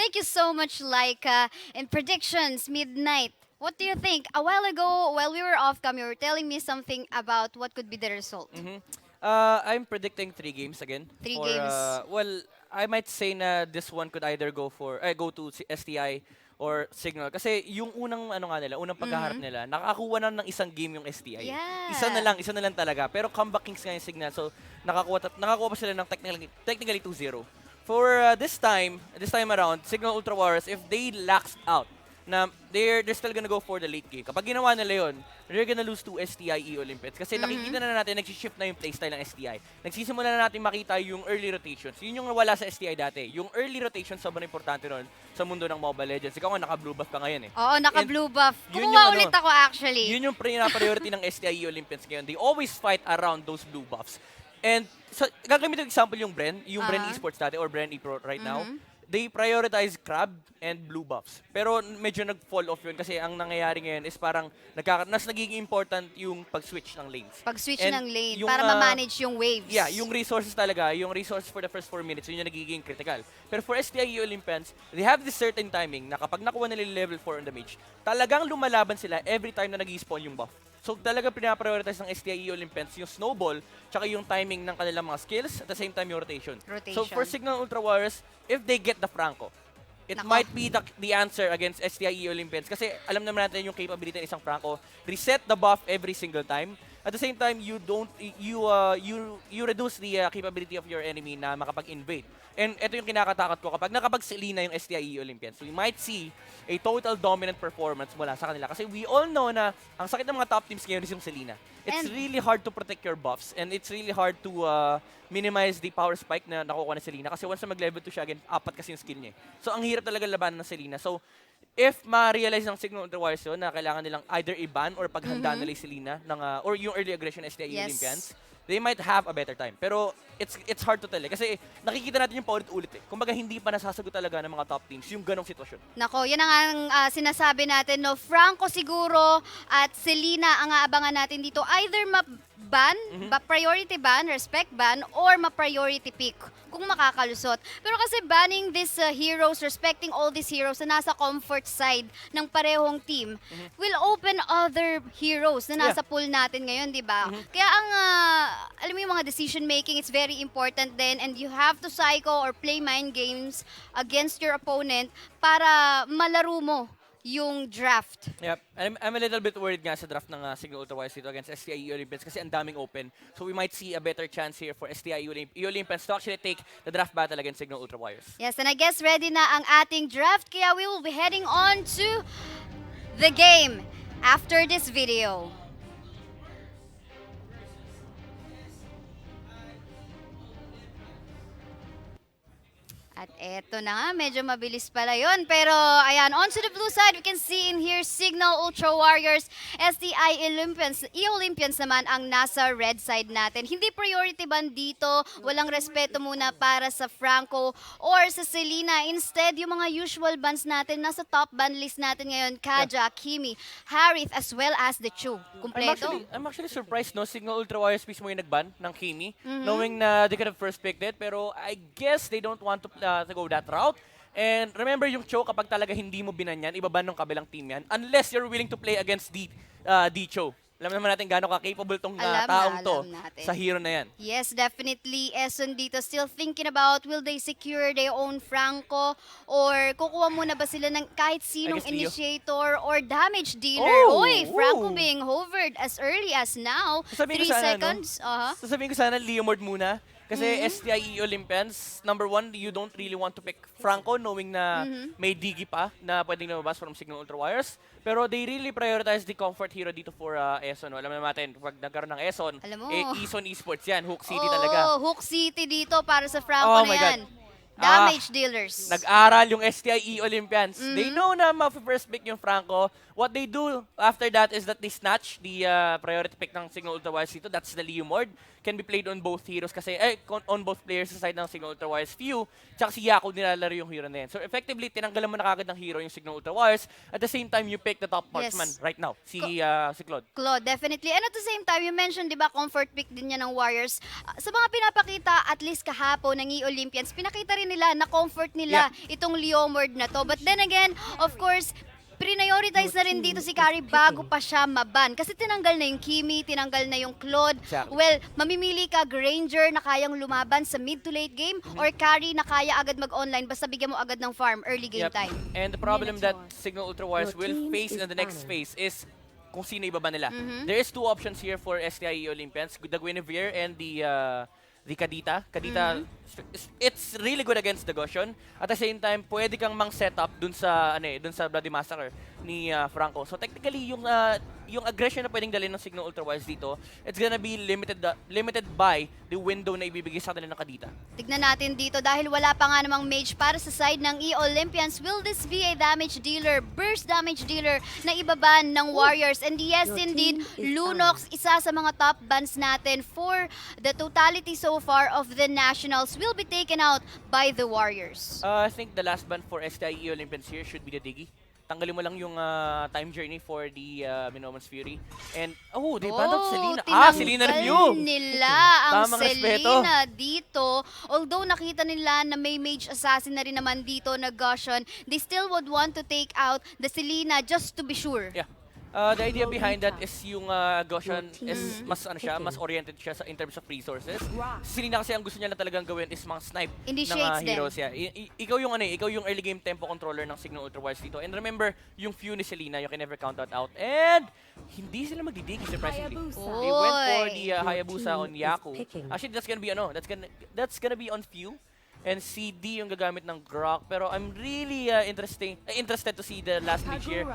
Thank you so much, Laika. And predictions, midnight. What do you think? A while ago, while we were off cam, you were telling me something about what could be the result. Mhm. I'm predicting 3 games again Three for games. well, I might say na this one could either go to STI or Signal kasi yung unang ano nga nila, unang paghaharap Mm-hmm. nila, nakakuha na ng isang game yung STI. Yeah. Isa na lang talaga. Pero comeback Kings nga yung Signal. So nakakuha pa sila ng technically 2-0. For this time around, Signal Ultra Warriors if they lax out na they're still gonna go for the late game. Kapag ginawa nila yun, they're gonna lose to STI Olympics. Kasi nakikita Mm-hmm. na natin, nag-shift na yung playstyle ng STI. Nagsisimula na natin makita yung early rotations. Yun yung wala sa STI dati. Yung early rotations, sobrang importante nun sa mundo ng Mobile Legends. Ikaw nga, naka-blue buff ka ngayon eh. Oo, And naka-blue buff. yun Kumuha yung ulit ako actually. yun yung priority ng STI Olympians ngayon. They always fight around those blue buffs. And gagamit yung example yung Bren Ah. Esports dati or Bren Epro right now, Mhm. they prioritize crab and blue buffs. Pero medyo nag-fall off yun kasi ang nangyayari ngayon is parang nagiging important yung pag-switch ng lanes. Pag-switch And ng lane yung, para ma-manage yung waves. yeah, yung resources talaga, yung resources for the first 4 minutes, yun yung nagiging critical. Pero for STI Olympians, they have this certain timing na kapag nakuha nila yung level 4 on the mage, talagang lumalaban sila every time na nag-spawn yung buff. So talaga pinaprioritize ng STI Olympians yung snowball tsaka yung timing ng kanilang mga skills at the same time yung rotation. So for Rotation. Signal Ultra Warriors, if they get the Franco, it Nako. might be the answer against STI Olympians kasi alam naman natin yung capability ng isang Franco, reset the buff every single time. At the same time, you reduce the capability of your enemy na makapag-invade. And ito yung kinakatakot ko kapag nakapag-Selena yung STI Olympians. We might see a total dominant performance mula sa kanila. Kasi we all know na ang sakit ng mga top teams ngayon is yung Selena. It's And- really hard to protect your buffs and it's really hard to minimize the power spike na nakukuha ng Selena. Kasi once na mag-level 2 siya, again, 4 kasi yung skill niya. So ang hirap talaga labanan ng Selena. So if ma-realize ng Signal Ultra Warriors yun na kailangan nilang either i-ban or paghanda nila yung Selena ng, or yung early aggression STI Yes. Olympians, they might have a better time. Pero it's hard to tell eh. Kasi nakikita natin yung paulit-ulit eh. Kumbaga hindi pa nasasagot talaga ng mga top teams yung ganong sitwasyon. Nako, yan ang sinasabi natin, no? Franco siguro at Selena ang aabangan natin dito. Either ma-ban, priority ban, respect ban, or ma-priority pick kung makakalusot. Pero kasi banning these heroes, respecting all these heroes na nasa comfort side ng parehong team, will open other heroes na nasa pool natin ngayon, di ba? Kaya ang, alam mo yung mga decision making, it's very important din and you have to psycho or play mind games against your opponent para malaro mo yung draft. Yep. I'm a little bit worried nga sa draft ng Signal Ultra Warriors dito against STI Olympians kasi ang daming open. So we might see a better chance here for STI Olympians to actually take the draft battle against Signal Ultra Warriors. Yes, and I guess ready na ang ating draft kaya we will be heading on to the game after this video. At eto na nga, medyo mabilis pala yun. Pero ayan, on to the blue side, we can see in here Signal Ultra Warriors, STI Olympians. E-Olympians naman ang nasa red side natin. Hindi priority ban dito, walang respeto muna para sa Franco or sa Selena. Instead, yung mga usual bans natin, nasa top ban list natin ngayon, Kaja, Kimi, Harith, as well as the Chu. Kumpleto. I'm actually surprised no Signal Ultra Warriors mismo yung nagban ng Kimi, knowing na they could have first picked it, pero I guess they don't want to go that route. And remember yung Cho, kapag talaga hindi mo binanyan, ibaban ng kabilang team yan, unless you're willing to play against the Cho. Alam naman natin gaano ka-capable tong taong to alam natin. sa hero na yan. Yes, definitely. Eson dito still thinking about will they secure their own Franco or kukuha muna ba sila ng kahit sinong guess Leo. initiator or damage dealer. Oh, Uy, Franco oh. being hovered as early as now. Sasabihin 3 ko sana, seconds. Sasabihin ko sana Leomord muna. Kasi STI Olympians, number one, you don't really want to pick Franco knowing na may Digi pa na pwedeng lumabas from Signal Ultra Warriors. Pero they really prioritize the comfort hero dito for Eson. Alam naman natin, pag nagkaroon ng Eson, Alam mo. Eson Esports yan, Hook City Oo, talaga. Hook City dito para sa Franco Oh na my yan. God. Damage dealers. Nag-aral yung STI Olympians. They know na ma-first pick yung Franco. What they do after that is that they snatch the priority pick ng Signal Ultra Warriors dito. That's the Leomord. Can be played on both heroes kasi, on both players sa side ng Signal Ultra Warriors. Few, tsaka si Yaku nilalaro yung hero na yan. So effectively, tinanggalan mo na kagad ng hero yung Signal Ultra Warriors. At the same time, you pick the top marksman right now, si Claude. Claude, definitely. And at the same time, you mentioned, di ba, comfort pick din niya ng Warriors. Sa mga pinapakita, at least kahapon, ng E-Olympians, pinakita rin nila, na-comfort nila itong Leomord na to. But then again, of course, prioritize na rin dito si Carrie bago pa siya maban. Kasi tinanggal na yung Kimi, tinanggal na yung Claude. Exactly. Well, mamimili ka Granger na kayang lumaban sa mid to late game or Carrie na kaya agad mag-online basta bigyan mo agad ng farm early game time. And the problem that Signal Ultra Wars will face in the next phase is kung sino ibaba nila. There is two options here for STIE Olympians, the Guinevere and the Kadita. Kadita, it's really good against the Goshen. At the same time, pwede kang mang setup dun sa Bloody Massacre ni Franco. So technically, yung aggression na pwedeng dalhin ng Signal Ultra Wars dito, it's gonna be limited by the window na ibibigay sa kanila ng Kadita. Tignan natin dito dahil wala pa nga namang mage para sa side ng E-Olympians. Will this be a damage dealer, burst damage dealer na ibaban ng Warriors? And yes, indeed, Lunox, isa sa mga top bans natin for the totality so far of the Nationals, will be taken out by the Warriors. I think the last ban for STIE Olympians here should be the Diggy. Tanggalin mo lang yung time journey for the Minoman's Fury. And, they banned out Selena. Selena review! Nila ang Tamang Selena dito. Although nakita nila na may mage assassin na rin naman dito na Goshen, they still would want to take out the Selena just to be sure. Yeah. The idea behind that is yung Goshen is mas oriented siya in terms of resources. Si Selena kasi ang gusto niya na talagang gawin is mga snipe ng heroes. Yeah. Ikaw yung early game tempo controller ng Signal Ultra Wars dito. And remember, yung few ni Selena, you can never count that out. And hindi sila magdidigi surprisingly. They went for the Hayabusa on Yaku. Actually, that's gonna be on few. And CD yung gagamit ng Grok. Pero I'm really interested to see the last mage here.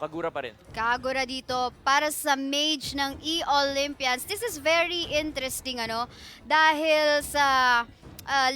Kagura pa rin. Kagura dito para sa mage ng E-Olympians. This is very interesting, dahil sa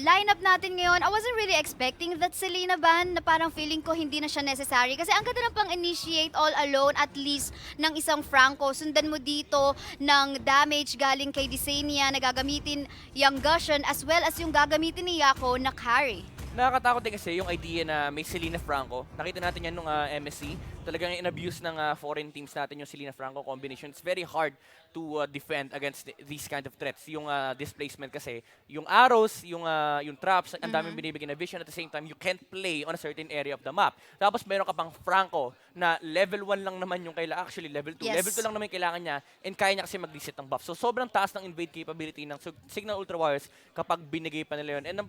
lineup natin ngayon, I wasn't really expecting that Selena ban na parang feeling ko hindi na siya necessary. Kasi ang ganda ng pang-initiate all alone at least ng isang Franco. Sundan mo dito ng damage galing kay Desenia na gagamitin yung Goshen as well as yung gagamitin ni Yako na carry. Nakakatakot din kasi yung idea na may Selena Franco. Nakita natin yan nung MSC. Talagang in-abuse ng foreign teams natin yung Selena Franco combination. It's very hard to defend against these kind of threats. Yung displacement kasi, yung arrows, yung traps, ang daming binibigyan na vision. At the same time, you can't play on a certain area of the map. Tapos meron ka pang Franco na level 1 lang naman yung kailangan. Actually, level 2. Yes. Level 2 lang naman yung kailangan niya and kaya niya kasi mag-reset ng buff. So sobrang taas ng invade capability ng Signal Ultra Warriors kapag binigay pa nila yun. And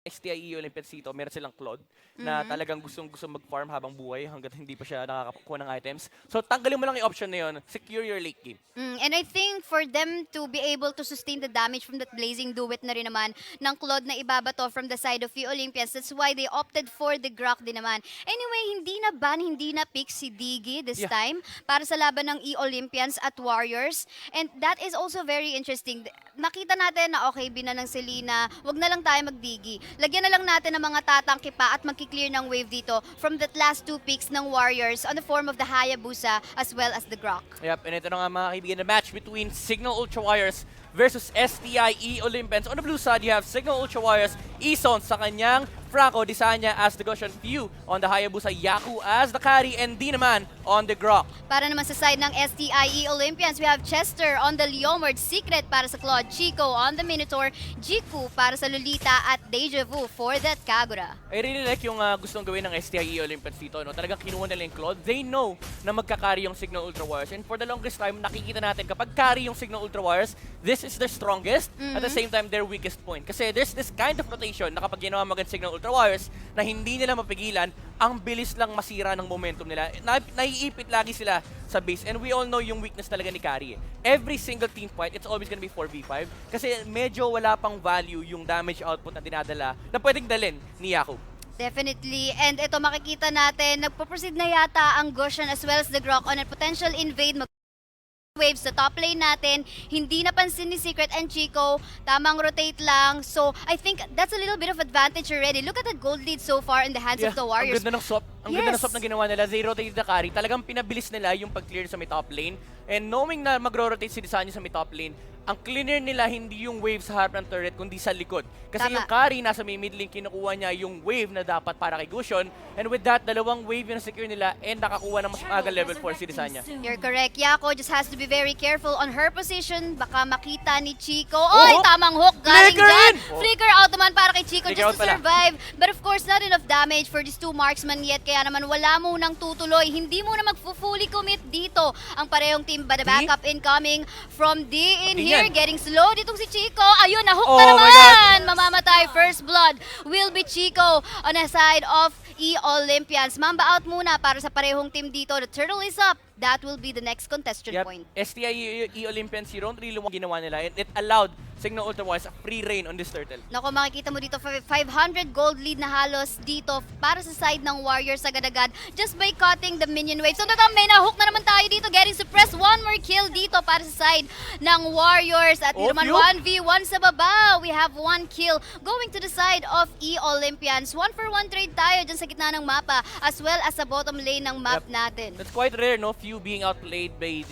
STIE Olympians dito, meron silang Claude na talagang gusto mag-farm habang buhay hanggat hindi pa siya nakakakuha ng items. So tanggalin mo lang yung option na yun, secure your late game. And I think for them to be able to sustain the damage from that blazing duet na rin naman ng Claude na ibabato from the side of the Olympians, that's why they opted for the Grok din naman. Anyway, hindi na ban, hindi na pick si Diggy this time para sa laban ng E-Olympians at Warriors. And that is also very interesting. Nakita natin na okay, bina ng Selena, wag na lang tayo mag-Diggy. Lagyan na lang natin ng mga tatangki pa at magkiklear ng wave dito from that last two picks ng Warriors on the form of the Hayabusa as well as the Grok. Yep, and ito na nga mga kaibigan, the match between Signal Ultra Warriors versus STIE Olympians. On the blue side, you have Signal Ultra Warriors, Ison sa kanyang Franco, Desanya as the Goshen Few, on the Hayabusa, Yaku as the carry, and di naman on the Grok. Para naman sa side ng STIE Olympians, we have Chester on the Leomord, Secret para sa Claude, Chico on the Minotaur, Jiku para sa Lolita, at Deja Vu for that Kagura. I really like yung gustong gawin ng STIE Olympians dito. No? Talagang kinuha nila yung Claude. They know na magka-carry yung Signal Ultra Warriors. And for the longest time, nakikita natin kapag carry yung Signal Ultra Warriors, this is their strongest, at the same time, their weakest point. Kasi there's this kind of rotation na kapag ginawa magand Signal Ultra Warriors na hindi nila mapigilan, ang bilis lang masira ng momentum nila. Naiipit lagi sila sa base. And we all know yung weakness talaga ni Carry. Every single team fight, it's always gonna be 4v5. Kasi medyo wala pang value yung damage output na dinadala na pwedeng dalhin ni Yaku. Definitely. And ito makikita natin, nagpo-proceed na yata ang Goshen as well as the Grok on a potential invade waves sa top lane natin. Hindi napansin ni Secret and Chico. Tamang rotate lang. So, I think that's a little bit of advantage already. Look at the gold lead so far in the hands of the Warriors. Ang ganda ng swap. Ang ganda ng swap na ginawa nila. They rotated the carry. Talagang pinabilis nila yung pag-clear sa may top lane. And knowing na magro-rotate si Desanya sa may top lane, ang cleaner nila hindi yung wave sa harap ng turret, kundi sa likod. Kasi yung carry nasa may mid lane, kinukuha niya yung wave na dapat para kay Gushion. And with that, dalawang wave yung secure nila and nakakuha ng mas maaga level 4 si Desanya. You're correct. Yako just has to be very careful on her position. Baka makita ni Chico. Oy, tamang hook galing dyan. Flicker out naman naman para kay Chico Flicker just to out pala. survive. But of course, not enough damage for these two marksmen yet. Kaya naman wala munang tutuloy. Hindi muna mag-fully commit dito ang parehong team. But the D? backup incoming from D in Pati here. yan. Getting slow ditong si Chico. Ayun, nahook Oh na my naman. Mamamatay. First blood will be Chico on the side of E-Olympians. Mamba out muna para sa parehong team dito. The turtle is up. That will be the next contestant point. STI E-Olympians, you don't really want ginawa nila. It allowed Signal Ultrawise a free reign on this turtle. Nako, makikita mo dito 500 gold lead na halos dito para sa side ng Warriors agad-agad just by cutting the minion wave. So may nahook na naman tayo dito, getting suppressed. One more kill dito para sa side ng Warriors. At Oh, naman Phew. 1v1 sa baba. We have one kill going to the side of E-Olympians. 1-for-1 trade tayo dyan sa gitna ng mapa as well as sa bottom lane ng map natin. That's quite rare, no? Few being outplayed by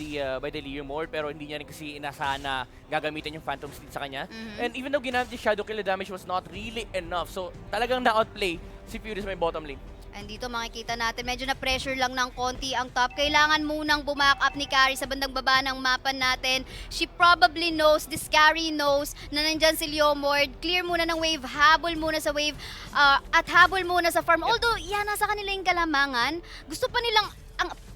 the Leo Mord, pero hindi niya rin kasi inasahan na gagamitin yung Phantom Steed sa kanya. And even though ginamit yung Shadow Kill, the damage was not really enough. So talagang na-outplay si Furious may bottom lane. And dito makikita natin, medyo na-pressure lang ng konti ang top. Kailangan munang bumack up ni Carry sa bandang baba ng mapa natin. She probably knows, this Carry knows na nandyan si Leomord. Clear muna ng wave, habol muna sa wave, at habol muna sa farm. Although, yan, nasa kanila yung kalamangan. Gusto pa nilang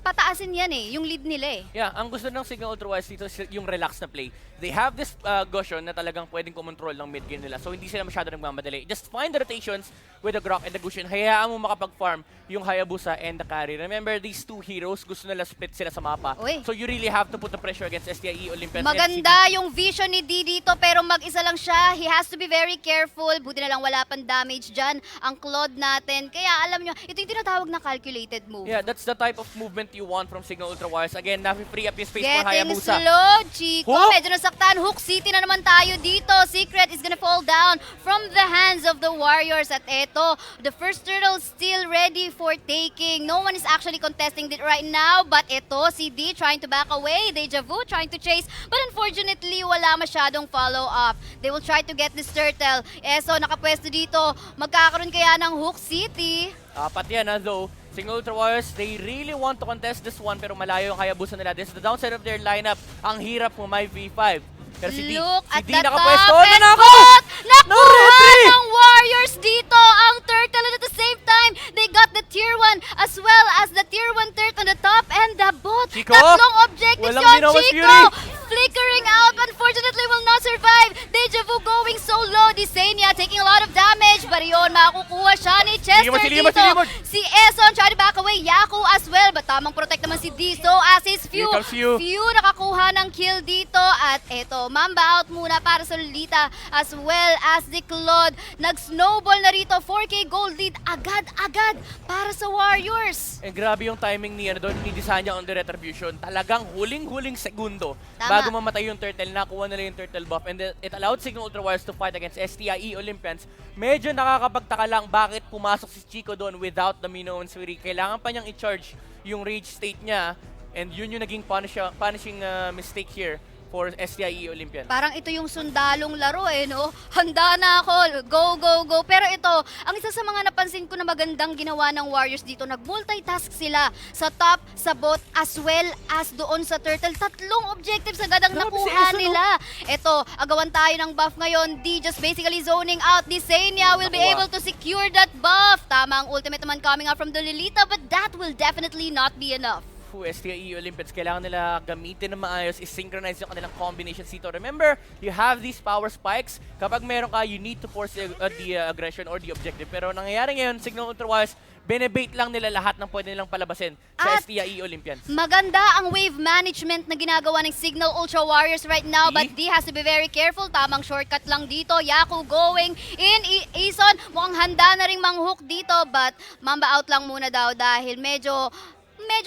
pataasin yan yung lead nila Yeah, ang gusto ng Signal Ultrawise dito is yung relax na play. They have this Goshen na talagang pwedeng kumontrol ng mid game nila. So hindi sila masyado nagmamadali. Just find the rotations with the Grok and the Goshen. Hayaan mo makapag-farm yung Hayabusa and the Carry. Remember, these two heroes, gusto nila split sila sa mapa. Uy. So you really have to put the pressure against STIE Olympians. Maganda yung vision ni D dito pero mag-isa lang siya. He has to be very careful. Buti na lang wala pang damage dyan ang Claude natin. Kaya alam nyo, ito yung tinatawag na calculated move. Yeah, that's the type of movement you want from Signal Ultrawise. Again, na-free up yung space for Getting Hayabusa. slow, Chico. Hook! Medyo nasaktan. Hook City na naman tayo dito. Secret is gonna fall down from the hands of the Warriors. At eto, the first turtle still ready for taking. No one is actually contesting it right now. But eto, si D trying to back away. Deja Vu trying to chase. But unfortunately, wala masyadong follow-up. They will try to get this turtle. So, nakapwesto dito. Magkakaroon kaya ng Hook City. Apat yan though. Signal Ultrawise, they really want to contest this one pero malayo yung Hayabusa nila. This is the downside of their lineup. Ang hirap mo may V5. Pero si D, Look si at D the nakapwesto. top Oh, and nanako! put! Nakuha No-retry! ng Warriors dito ang turtle and at the same time, they got the tier 1 as well as the tier 1 turtle on the top and the bot. Chico? Tatlong objectives Walang yon, binawas Chico! Fury. Flickering out, unfortunately will not survive. Deja Vu going so low. Desenia taking a lot of damage, but yun, makukuha siya ni Chester Silimot, dito. silimot. Si Eson trying to back away, Yaku as well, but tamang protect naman si D. So as is Here Few, comes Few. Few nakakuha ng kill dito at eto, Mamba out muna para sa Lolita as well as the Claude. Nag-snowball na rito, 4K gold lead agad-agad para sa Warriors. Grabe yung timing niya doon, ni Desanya on the retribution. Talagang huling-huling segundo Tama. bago mamatay yung turtle, nakuha nila yung turtle buff and then it allowed Signal Ultrawise to fight against STIE Olympians. Medyo nakakapagtaka lang bakit pumasok si Chico doon without the Minoan Fury. Kailangan pa niyang i-charge yung rage state niya and yun yung naging punishing mistake here for STIE Olympians. Parang ito yung sundalong laro no? Handa na ako, go, go, go. Pero ito, ang isa sa mga napansin ko na magandang ginawa ng Warriors dito, nag-multitask sila sa top, sa bot, as well as doon sa turtle. Tatlong objectives agad ang Grabe si nakuha Eso, no? nila. Ito, agawan tayo ng buff ngayon. D just basically zoning out. Desenia will be Nakuha. able to secure that buff. Tama ang ultimate naman coming out from the Lolita, but that will definitely not be enough. STIE Olympians, kailangan nila gamitin ng maayos, i-synchronize yung kanilang combinations dito. Remember, you have these power spikes. Kapag meron ka, you need to force the aggression or the objective. Pero nangyayari ngayon, Signal Ultrawise, benebait lang nila lahat ng pwede nilang palabasin sa At STIE Olympians. maganda ang wave management na ginagawa ng Signal Ultra Warriors right now, but D has to be very careful. Tamang shortcut lang dito. Yaku going in. Ison, mukhang handa na ring manghook dito, but Mamba out lang muna daw dahil medyo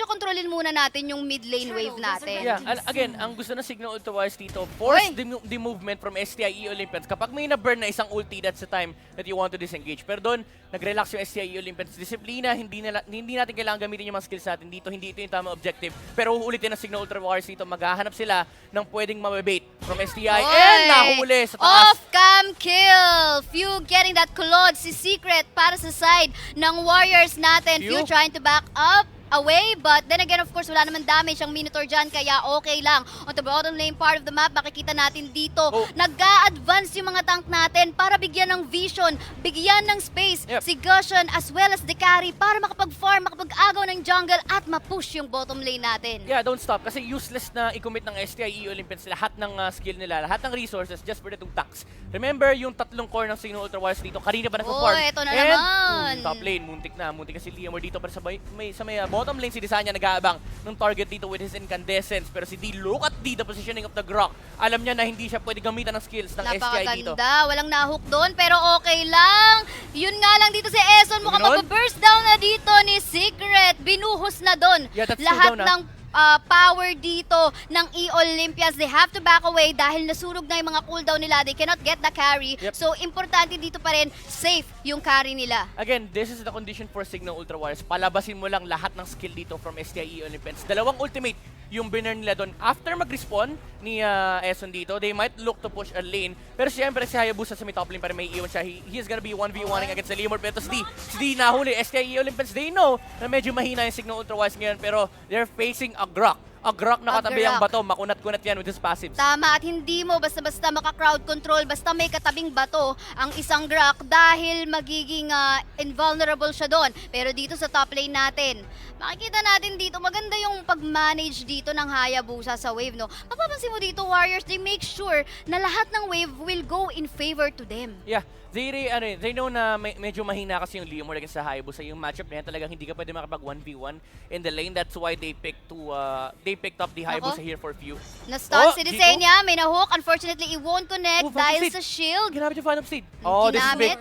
kontrolin muna natin yung mid lane wave natin. Yeah, again, ang gusto ng Signal Ultrawise dito, force the movement from STIE Olympians. Kapag may na-burn na isang ulti, that's the time that you want to disengage. Pero doon, nag-relax yung STIE Olympians. Disiplina, hindi natin kailangan gamitin yung mga skills natin dito. Hindi ito yung tamang objective. Pero uulitin ng Signal Ultrawise dito, maghahanap sila ng pwedeng mababait from STI. And nahuli sa taas. Off-cam kill! Few getting that Claude, si Secret para sa side ng Warriors natin. Few trying to back up away. But then again, of course, wala naman damage ang Minotaur dyan, kaya okay lang. On the bottom lane part of the map, makikita natin dito, nag-a-advance yung mga tank natin para bigyan ng vision, bigyan ng space, si Gusion as well as the carry para makapag-farm, makapag-agaw ng jungle at ma-push yung bottom lane natin. Yeah, don't stop. Kasi useless na i-commit ng STIE Olympians lahat ng skill nila, lahat ng resources just for the 2 tanks. Remember yung 3 core ng Signal Ultra Wires dito, kanina pa nag-farm. Ito na naman. Top lane, muntik na si Liamor dito para sa may bottom lane si Desanya nag-aabang ng target dito with his incandescence. Pero si D, look at D, the positioning of the Grok. Alam niya na hindi siya pwede gamitan ng skills ng STI dito. Napakaganda, walang nahook doon pero okay lang. Yun nga lang dito si Eson, mukhang mag-burst down na dito ni Secret. Binuhos na doon. Yeah, that's lahat down, ng power dito ng E-Olympians. They have to back away dahil nasurog na yung mga cooldown nila. They cannot get the carry. So, importante dito pa rin, safe yung carry nila. Again, this is the condition for Signal Ultra Wires. Palabasin mo lang lahat ng skill dito from STI Olympians. 2 ultimate yung binner nila doon. After mag-respawn ni Eson dito, they might look to push a lane. Pero siyempre si Hayabusa sa may top lane para may iwan siya. He is gonna be 1v1ing against the Limor. Pero si D nahuli. STI Olympians, they know na medyo mahina yung Signal Ultra Wires ngayon. Pero they're facing a Grok. A Grok na katabi ang bato, makunat-kunat yan with his passives. Tama, at hindi mo basta-basta maka-crowd control, basta may katabing bato ang isang Grok dahil magiging invulnerable siya doon. Pero dito sa top lane natin, makikita natin dito, maganda yung pag-manage dito ng Hayabusa sa wave, no? Mapapansin mo dito, Warriors, they make sure na lahat ng wave will go in favor to them. Yeah. They know na medyo mahina kasi yung Liamor against sa Hayabusa. Yung matchup na yan, talagang hindi ka pwede makapag 1v1 in the lane. That's why they picked up the Hayabusa here for few. Na-stun si Desenia, may na-hook. Unfortunately, it won't connect dahil sa shield. Ginamit yung Phantom Steed. Oh, this is big.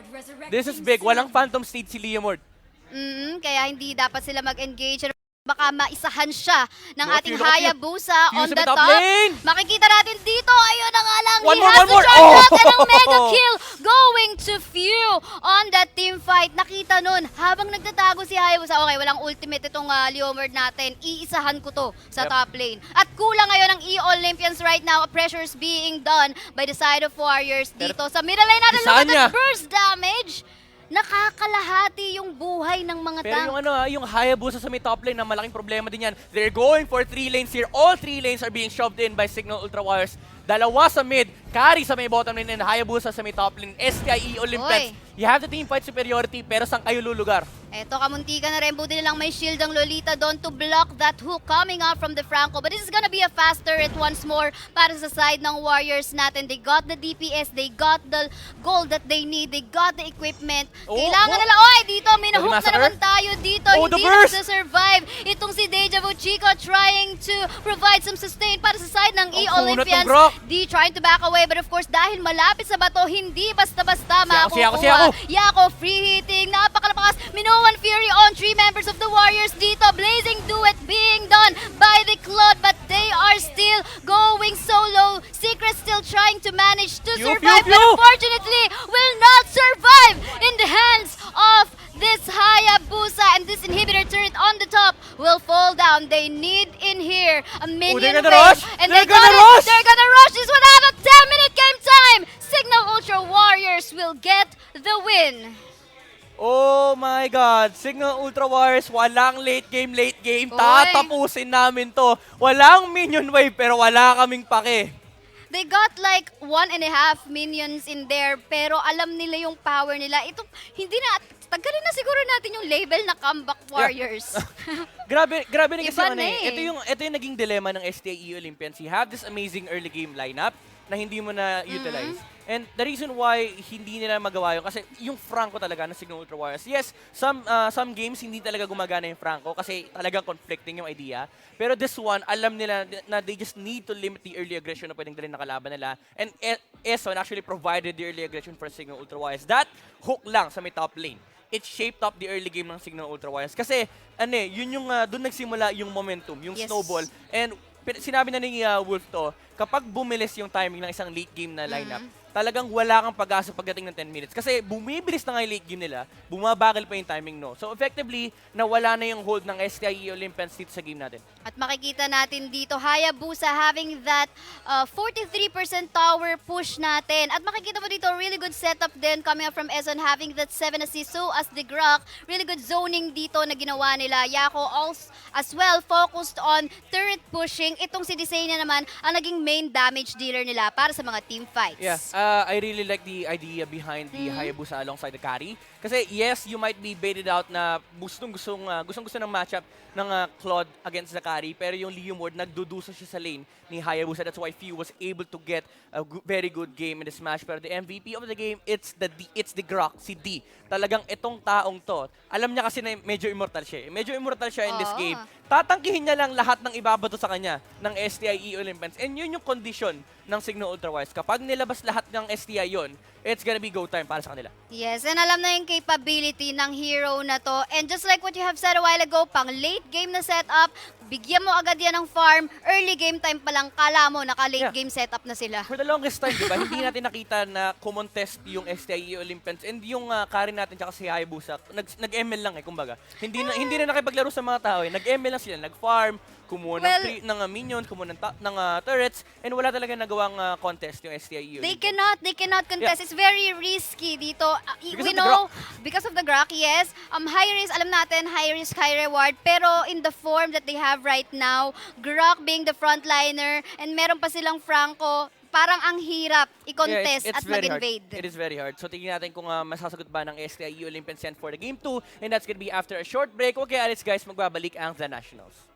This is big. Walang Phantom Steed si Liamor. Kaya hindi dapat sila mag-engage. Baka maisahan siya ng ating Hayabusa on the top. Makikita natin dito, ayun na nga lang, he has to charge up and ang mega kill going to Few on that team fight. Nakita nun, habang nagtatago si Hayabusa, okay, walang ultimate itong Leomord natin, iisahan ko to sa top lane. At kulang ngayon ang E-Olympians right now, pressure is being done by the side of Warriors dito. Sa middle lane natin, look at that burst damage. Nakakalahati yung buhay ng mga tank. Pero yung Hayabusa sa may top lane na malaking problema din yan. They're going for 3 lanes here. All 3 lanes are being shoved in by Signal Ultra Wires. 2 sa mid, carry sa may bottom lane, and Hayabusa sa may top lane. STIE Olympians, you have the team fight superiority, pero saan kayo lulugar? Eto, kamuntikan na rin. Buti nilang may shield ang Lolita doon to block that hook coming out from the Franco. But this is gonna be a faster hit once more para sa side ng Warriors natin. They got the DPS, they got the gold that they need, they got the equipment. Kailangan nila, dito, may na-hook na naman tayo dito. Hindi na survive itong si Deja Vu Chico trying to provide some sustain para sa side ng E-Olympians. D trying to back away, but of course, dahil malapit sa bato, hindi basta-basta makukuha. Yako, free hitting, napakalapakas. Minoan Fury on 3 members of the Warriors dito. Blazing duet being done by the Claude, but they are still going solo. Secret still trying to manage to survive, but unfortunately will not survive in the hands of this Hayabusa, and this inhibitor turret on the top will fall down. They need in here a minion wave, and they're gonna rush. This one have a 10-minute game time. Signal Ultra Warriors will get the win. Oh my God! Signal Ultra Wires, walang late game. Tatapusin namin to. Walang minion wave, pero wala kaming pake. They got like 1.5 minions in there, pero alam nila yung power nila. Ito, hindi na, tagalin na siguro natin yung label na comeback warriors. Grabe na kasi ito yung naging dilemma ng STIE Olympians. You have this amazing early game lineup na hindi mo na utilize. And the reason why hindi nila magawa yun, kasi yung Franco talaga ng Signal Ultra Warriors. Yes, some games hindi talaga gumagana yung Franco kasi talagang conflicting yung idea. Pero this one, alam nila na they just need to limit the early aggression na pwedeng dalhin na kalaban nila. And Eson actually provided the early aggression for Signal Ultra Warriors. That hook lang sa may top lane, it shaped up the early game ng Signal Ultra Warriors. Kasi, yun yung, doon nagsimula yung momentum, yung snowball. And sinabi na ni Wolf to, kapag bumilis yung timing ng isang late game na lineup, talagang wala kang pag-asa pagdating ng 10 minutes. Kasi bumibilis na nga yung late game nila, bumabagal pa yung timing, no? So effectively, nawala na yung hold ng STIE Olympians dito sa game natin. At makikita natin dito, Hayabusa having that 43% tower push natin. At makikita mo dito, really good setup din coming up from Ezon having that 7 assists. So as the Grok, really good zoning dito na ginawa nila. Yako also as well focused on turret pushing. Itong si Desenia naman ang naging main damage dealer nila para sa mga team fights. Yeah, I really like the idea behind the Hayabusa alongside the carry. Kasi yes, you might be baited out na gustong-gusto ng matchup ng Claude against the carry, pero yung Leo Mord nagdudusa siya sa lane ni Hayabusa. That's why Few was able to get a very good game in this match. Pero the MVP of the game, it's the Grok, si D. Talagang itong taong to, alam niya kasi na medyo immortal siya. Medyo immortal siya in this game. Tatangkihin niya lang lahat ng ibabato sa kanya ng STIE Olympians. And yun yung condition ng Signal Ultrawires. Kapag nilabas lahat ng STI yun, it's gonna be go time para sa kanila. Yes, and alam na yung capability ng hero na to. And just like what you have said a while ago, pang late game na setup, bigyan mo agad yan ng farm, early game time pa lang, kala mo naka-late game setup na sila. For the longest time, di ba, hindi natin nakita na kumontest yung STIE Olympians and yung carry natin tsaka si Hayabusa, nag-ML lang kumbaga. Hindi na nakipaglaro sa mga tao nag-ML lang sila, nag-farm, kumuha ng minions, kumuha ng turrets, and wala talaga nagawang contest yung STIE. They cannot contest. It's very risky dito. Because of the Grok, yes. High risk, alam natin, high risk, high reward. Pero in the form that they have right now, Grok being the frontliner, and meron pa silang Franco, parang ang hirap i-contest at mag-invade. It is very hard. So tingnan natin kung masasagot ba ng STIE Olympians yan for the Game 2, and that's gonna be after a short break. Okay, Alice guys, magbabalik ang The Nationals.